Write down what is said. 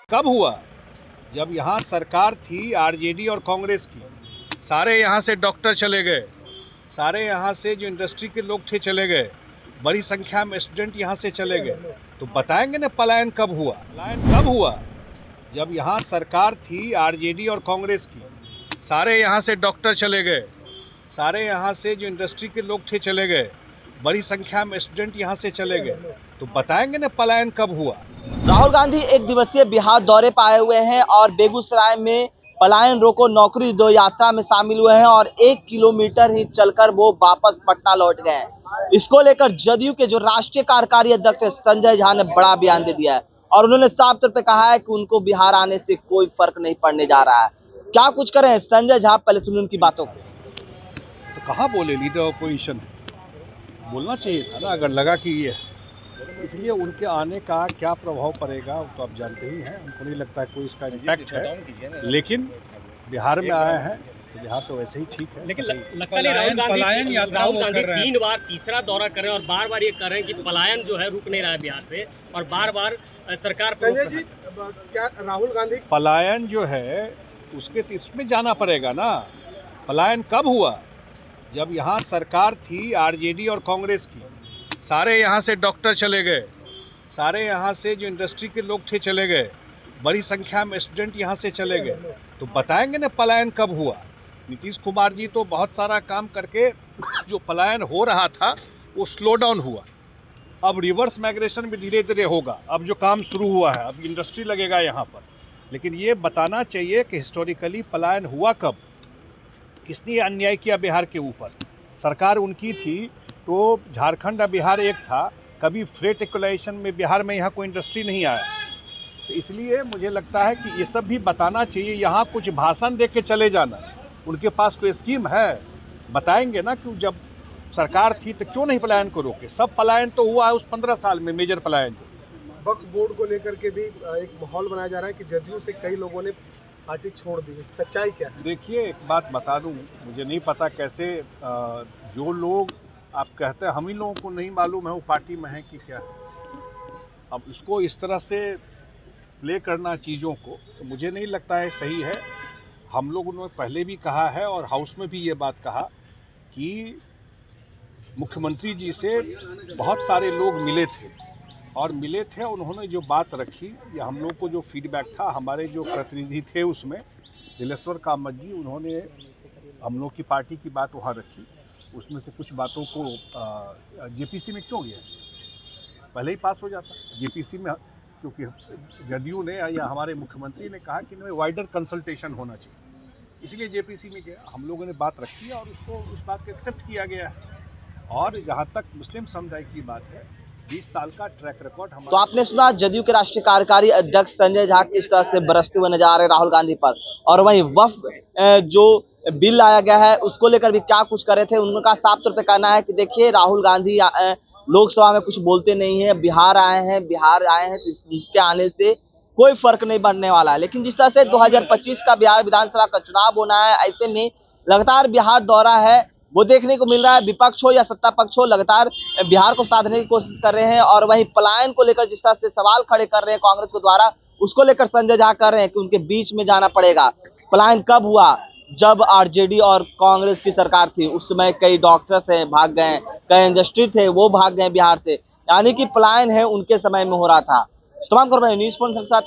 कब हुआ? जब यहाँ सरकार थी आरजेडी और कांग्रेस की। सारे यहाँ से डॉक्टर चले गए, सारे यहाँ से जो इंडस्ट्री के लोग थे चले गए, बड़ी संख्या में स्टूडेंट यहाँ से चले गए। तो बताएंगे ना पलायन कब हुआ? पलायन कब हुआ? जब यहाँ सरकार थी आरजेडी और कांग्रेस की। सारे यहाँ से डॉक्टर चले गए, सारे यहाँ से जो इंडस्ट्री के लोग थे चले गए, बड़ी संख्या में स्टूडेंट यहाँ से चले गए। तो बताएंगे ना पलायन कब हुआ? राहुल गांधी एक दिवसीय बिहार दौरे पर आए हुए हैं और बेगूसराय में पलायन रोको नौकरी दो यात्रा में शामिल हुए हैं और 1 किलोमीटर ही चलकर वो वापस पटना लौट गए हैं। इसको लेकर जदयू के जो राष्ट्रीय कार्यकारी अध्यक्ष संजय झा ने बड़ा बयान दे दिया है और उन्होंने साफ तौर पे कहा है कि उनको बिहार आने से कोई फर्क नहीं पड़ने जा रहा है। क्या कुछ करें संजय झा, पहले सुनिए उनकी बातों को। तो कहाँ बोले लीडर ऑपोजिशन? बोलना चाहिए था ना, अगर लगा कि ये है। इसलिए उनके आने का क्या प्रभाव पड़ेगा वो तो आप जानते ही हैं। उनको नहीं लगता है कोई इसका इम्पैक्ट है, लेकिन बिहार में आए हैं तो बिहार तो वैसे ही ठीक है। लेकिन लगता नहीं राहुल गांधी 3 बार तीसरा दौरा कर रहे हैं और बार बार ये कर रहे हैं कि पलायन जो है रुक नहीं रहा है बिहार से, और बार बार सरकार। संजय जी, क्या राहुल गांधी पलायन जो है उसके इसमें जाना पड़ेगा ना। पलायन कब हुआ? जब यहाँ सरकार थी आरजेडी और कांग्रेस की। सारे यहाँ से डॉक्टर चले गए, सारे यहाँ से जो इंडस्ट्री के लोग थे चले गए, बड़ी संख्या में स्टूडेंट यहाँ से चले गए। तो बताएंगे ना पलायन कब हुआ? नीतीश कुमार जी तो बहुत सारा काम करके जो पलायन हो रहा था वो स्लो डाउन हुआ। अब रिवर्स माइग्रेशन भी धीरे धीरे होगा। अब जो काम शुरू हुआ है, अब इंडस्ट्री लगेगा यहाँ पर। लेकिन ये बताना चाहिए कि हिस्टोरिकली पलायन हुआ कब, किसने अन्याय किया बिहार के ऊपर। सरकार उनकी थी तो झारखंड और बिहार एक था। कभी फ्रेट इक्वलाइजेशन में बिहार में यहाँ कोई इंडस्ट्री नहीं आया। तो इसलिए मुझे लगता है कि ये सब भी बताना चाहिए। यहाँ कुछ भाषण दे के चले जाना, उनके पास कोई स्कीम है बताएंगे ना कि जब सरकार थी तो क्यों नहीं पलायन को रोके। सब पलायन तो हुआ है उस 15 साल में, मेजर पलायन। वक्फ बोर्ड को लेकर के भी एक माहौल बनाया जा रहा है कि जदयू से कई लोगों ने पार्टी छोड़ दी। सच्चाई क्या है? देखिए, एक बात बता दूं, मुझे नहीं पता कैसे जो लोग आप कहते हैं, हम ही लोगों को नहीं मालूम है वो पार्टी में है कि क्या है। अब इसको इस तरह से प्ले करना चीज़ों को, तो मुझे नहीं लगता है सही है। हम लोगों ने पहले भी कहा है और हाउस में भी ये बात कहा कि मुख्यमंत्री जी से बहुत सारे लोग मिले थे उन्होंने जो बात रखी, या हम लोग को जो फीडबैक था, हमारे जो प्रतिनिधि थे उसमें दिलेश्वर कामत जी, उन्होंने हम लोग की पार्टी की बात वहाँ रखी। उसमें से कुछ बातों को जेपीसी में क्यों गया, पहले ही पास हो जाता जेपीसी में, क्योंकि जदयू ने या हमारे मुख्यमंत्री ने कहा कि इनमें वाइडर कंसल्टेशन होना चाहिए, इसलिए जेपीसी में गया। हम लोगों ने बात रखी और उसको उस बात को एक्सेप्ट किया गया है। और जहाँ तक मुस्लिम समुदाय की बात है, 20 साल का ट्रैक रिकॉर्ड हमारा। तो आपने सुना जदयू के राष्ट्रीय कार्यकारी अध्यक्ष संजय झा किस तरह से बरसते हुए नजर आ रहे राहुल गांधी पर, और वहीं वक्फ जो बिल लाया गया है उसको लेकर भी क्या कुछ करे थे। उनका साफ तौर पे कहना है कि देखिए राहुल गांधी लोकसभा में कुछ बोलते नहीं है, बिहार आए हैं तो इसके आने से कोई फर्क नहीं बनने वाला है। लेकिन जिस तरह से 2025 का बिहार विधानसभा का चुनाव होना है, ऐसे में लगातार बिहार दौरा है वो देखने को मिल रहा है। विपक्ष हो या सत्ता पक्ष हो, लगातार बिहार को साधने की कोशिश कर रहे हैं। और वहीं पलायन को लेकर जिस तरह से सवाल खड़े कर रहे हैं कांग्रेस के द्वारा, उसको लेकर संजय झा कर रहे हैं कि उनके बीच में जाना पड़ेगा। पलायन कब हुआ? जब आरजेडी और कांग्रेस की सरकार थी, उस समय कई डॉक्टर्स हैं भाग गए, कई इंडस्ट्री थे वो भाग गए बिहार से, यानी कि पलायन है उनके समय में हो रहा था। तमाम कर रहे हैं न्यूज़ पॉइंट के साथ।